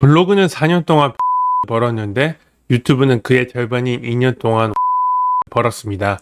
블로그는 4년 동안 벌었는데 유튜브는 그의 절반인 2년 동안 벌었습니다.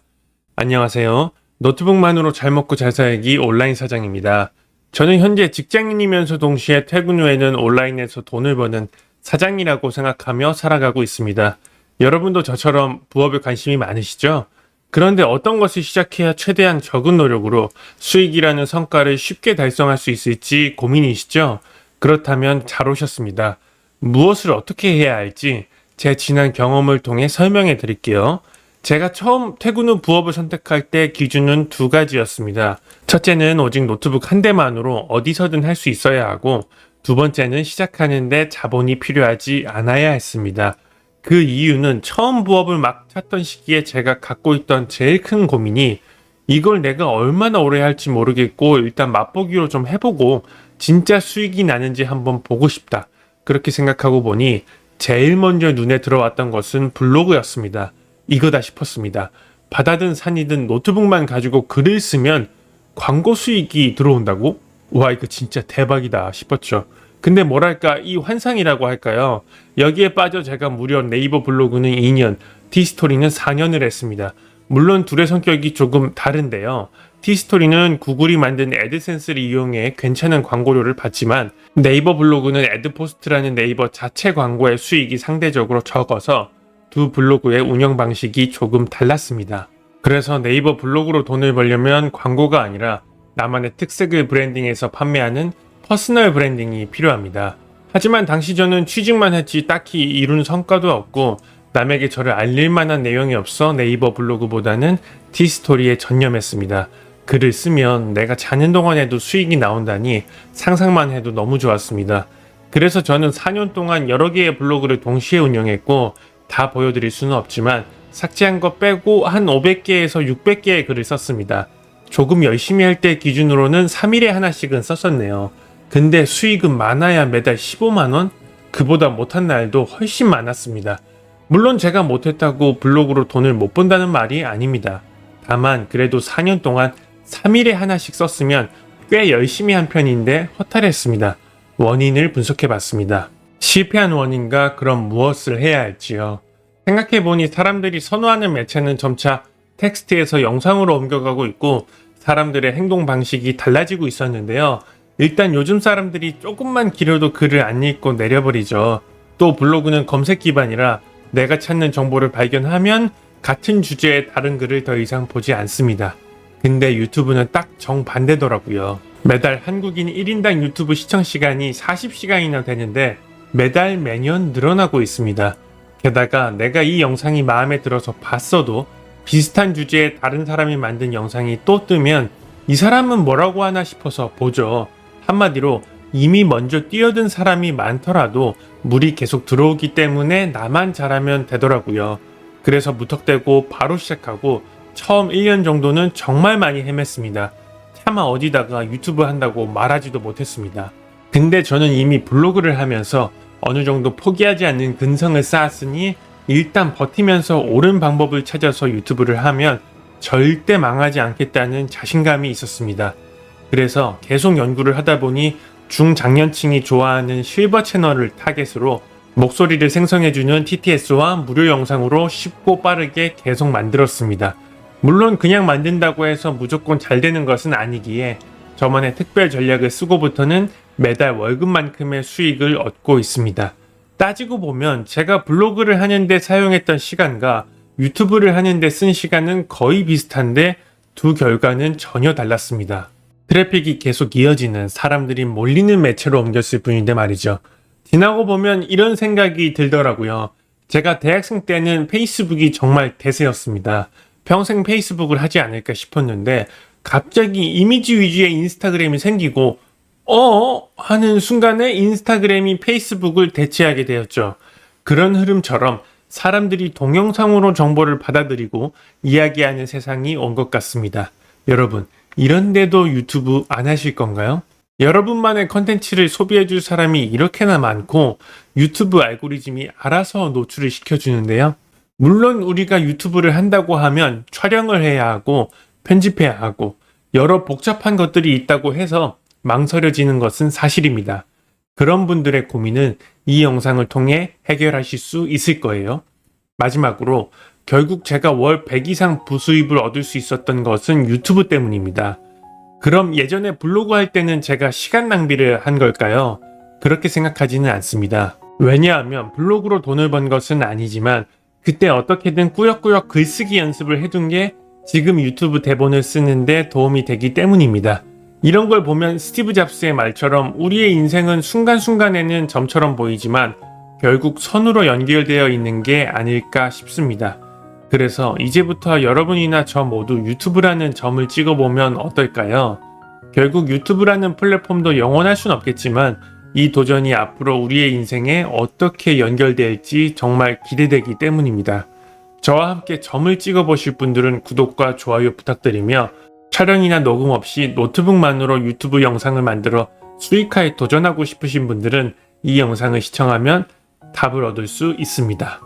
안녕하세요. 노트북만으로 잘 먹고 잘 살기 온라인 사장입니다. 저는 현재 직장인이면서 동시에 퇴근 후에는 온라인에서 돈을 버는 사장이라고 생각하며 살아가고 있습니다. 여러분도 저처럼 부업에 관심이 많으시죠? 그런데 어떤 것을 시작해야 최대한 적은 노력으로 수익이라는 성과를 쉽게 달성할 수 있을지 고민이시죠? 그렇다면 잘 오셨습니다. 무엇을 어떻게 해야 할지 제 지난 경험을 통해 설명해 드릴게요. 제가 처음 퇴근 후 부업을 선택할 때 기준은 두 가지였습니다. 첫째는 오직 노트북 한 대만으로 어디서든 할 수 있어야 하고, 두 번째는 시작하는데 자본이 필요하지 않아야 했습니다. 그 이유는 처음 부업을 막 찾던 시기에 제가 갖고 있던 제일 큰 고민이, 이걸 내가 얼마나 오래 할지 모르겠고 일단 맛보기로 좀 해보고 진짜 수익이 나는지 한번 보고 싶다. 그렇게 생각하고 보니 제일 먼저 눈에 들어왔던 것은 블로그였습니다. 이거다 싶었습니다. 바다든 산이든 노트북만 가지고 글을 쓰면 광고 수익이 들어온다고? 와, 이거 진짜 대박이다 싶었죠. 근데 뭐랄까, 이 환상이라고 할까요? 여기에 빠져 제가 무려 네이버 블로그는 2년, 티스토리는 4년을 했습니다. 물론 둘의 성격이 조금 다른데요. 티스토리는 구글이 만든 애드센스를 이용해 괜찮은 광고료를 받지만, 네이버 블로그는 애드포스트라는 네이버 자체 광고의 수익이 상대적으로 적어서 두 블로그의 운영 방식이 조금 달랐습니다. 그래서 네이버 블로그로 돈을 벌려면 광고가 아니라 나만의 특색을 브랜딩해서 판매하는 퍼스널 브랜딩이 필요합니다. 하지만 당시 저는 취직만 했지 딱히 이룬 성과도 없고 남에게 저를 알릴 만한 내용이 없어 네이버 블로그보다는 티스토리에 전념했습니다. 글을 쓰면 내가 자는 동안에도 수익이 나온다니 상상만 해도 너무 좋았습니다. 그래서 저는 4년 동안 여러 개의 블로그를 동시에 운영했고, 다 보여드릴 수는 없지만 삭제한 거 빼고 한 500개에서 600개의 글을 썼습니다. 조금 열심히 할 때 기준으로는 3일에 하나씩은 썼었네요. 근데 수익은 많아야 매달 15만원? 그보다 못한 날도 훨씬 많았습니다. 물론 제가 못했다고 블로그로 돈을 못 번다는 말이 아닙니다. 다만 그래도 4년 동안 3일에 하나씩 썼으면 꽤 열심히 한 편인데 허탈했습니다. 원인을 분석해 봤습니다. 실패한 원인과 그럼 무엇을 해야 할지요. 생각해보니 사람들이 선호하는 매체는 점차 텍스트에서 영상으로 옮겨가고 있고 사람들의 행동 방식이 달라지고 있었는데요. 일단 요즘 사람들이 조금만 길어도 글을 안 읽고 내려버리죠. 또 블로그는 검색 기반이라 내가 찾는 정보를 발견하면 같은 주제의 다른 글을 더 이상 보지 않습니다. 근데 유튜브는 딱 정반대더라고요. 매달 한국인 1인당 유튜브 시청 시간이 40시간이나 되는데 매년 늘어나고 있습니다. 게다가 내가 이 영상이 마음에 들어서 봤어도 비슷한 주제의 다른 사람이 만든 영상이 또 뜨면 이 사람은 뭐라고 하나 싶어서 보죠. 한마디로 이미 먼저 뛰어든 사람이 많더라도 물이 계속 들어오기 때문에 나만 잘하면 되더라고요. 그래서 무턱대고 바로 시작하고 처음 1년 정도는 정말 많이 헤맸습니다. 차마 어디다가 유튜브 한다고 말하지도 못했습니다. 근데 저는 이미 블로그를 하면서 어느 정도 포기하지 않는 근성을 쌓았으니 일단 버티면서 옳은 방법을 찾아서 유튜브를 하면 절대 망하지 않겠다는 자신감이 있었습니다. 그래서 계속 연구를 하다 보니 중장년층이 좋아하는 실버 채널을 타겟으로 목소리를 생성해주는 TTS와 무료 영상으로 쉽고 빠르게 계속 만들었습니다. 물론 그냥 만든다고 해서 무조건 잘 되는 것은 아니기에 저만의 특별 전략을 쓰고부터는 매달 월급만큼의 수익을 얻고 있습니다. 따지고 보면 제가 블로그를 하는데 사용했던 시간과 유튜브를 하는데 쓴 시간은 거의 비슷한데 두 결과는 전혀 달랐습니다. 트래픽이 계속 이어지는, 사람들이 몰리는 매체로 옮겼을 뿐인데 말이죠. 지나고 보면 이런 생각이 들더라고요. 제가 대학생 때는 페이스북이 정말 대세였습니다. 평생 페이스북을 하지 않을까 싶었는데 갑자기 이미지 위주의 인스타그램이 생기고 하는 순간에 인스타그램이 페이스북을 대체하게 되었죠. 그런 흐름처럼 사람들이 동영상으로 정보를 받아들이고 이야기하는 세상이 온 것 같습니다. 여러분, 이런데도 유튜브 안 하실 건가요? 여러분만의 컨텐츠를 소비해줄 사람이 이렇게나 많고 유튜브 알고리즘이 알아서 노출을 시켜주는데요. 물론 우리가 유튜브를 한다고 하면 촬영을 해야 하고 편집해야 하고 여러 복잡한 것들이 있다고 해서 망설여지는 것은 사실입니다. 그런 분들의 고민은 이 영상을 통해 해결하실 수 있을 거예요. 마지막으로 결국 제가 월 100 이상 부수입을 얻을 수 있었던 것은 유튜브 때문입니다. 그럼 예전에 블로그 할 때는 제가 시간 낭비를 한 걸까요? 그렇게 생각하지는 않습니다. 왜냐하면 블로그로 돈을 번 것은 아니지만 그때 어떻게든 꾸역꾸역 글쓰기 연습을 해둔 게 지금 유튜브 대본을 쓰는데 도움이 되기 때문입니다. 이런 걸 보면 스티브 잡스의 말처럼 우리의 인생은 순간순간에는 점처럼 보이지만 결국 선으로 연결되어 있는 게 아닐까 싶습니다. 그래서 이제부터 여러분이나 저 모두 유튜브라는 점을 찍어보면 어떨까요? 결국 유튜브라는 플랫폼도 영원할 순 없겠지만 이 도전이 앞으로 우리의 인생에 어떻게 연결될지 정말 기대되기 때문입니다. 저와 함께 점을 찍어보실 분들은 구독과 좋아요 부탁드리며 촬영이나 녹음 없이 노트북만으로 유튜브 영상을 만들어 수익화에 도전하고 싶으신 분들은 이 영상을 시청하면 답을 얻을 수 있습니다.